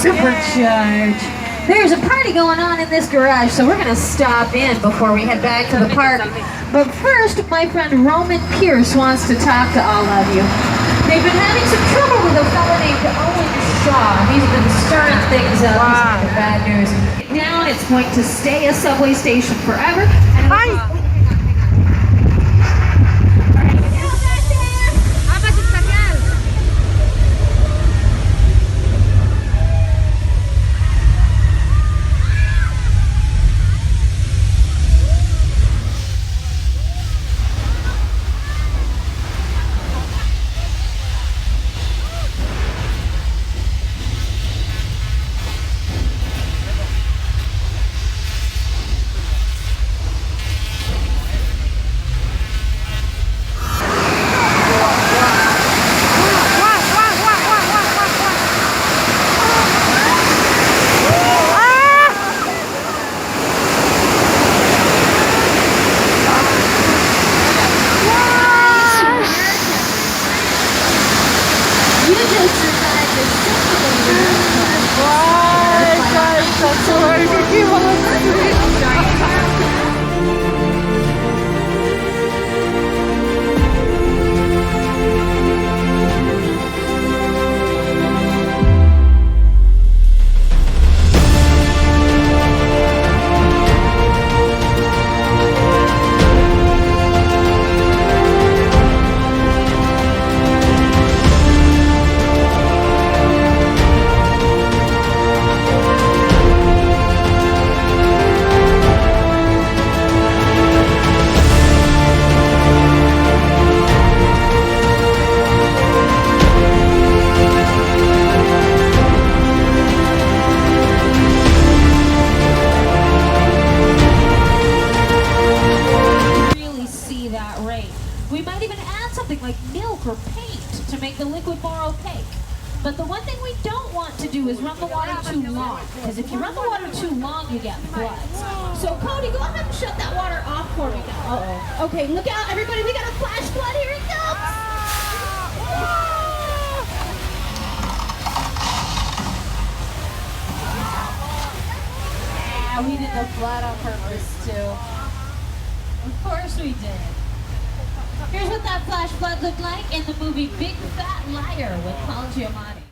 supercharged. There's a party going on in this garage, so we're going to stop in before we head back to the park. But first, my friend Roman Pierce wants to talk to all of you. They've been having some trouble with a fellow named Owen Shaw. He's been stirring things up. He's been bad news. Down, it's going to stay a subway station forever. And we might even add something like milk or paint to make the liquid more opaque. But the one thing we don't want to do is run the water too long, because if you run the water too long, you get floods. So Cody, go ahead and shut that water off for me now. Uh-oh. Okay, look out, everybody, we got a flash flood, here it comes! Yeah, we did the flood on purpose too. Of course we did. Here's what that flash flood looked like in the movie Big Fat Liar with Paul Giamatti.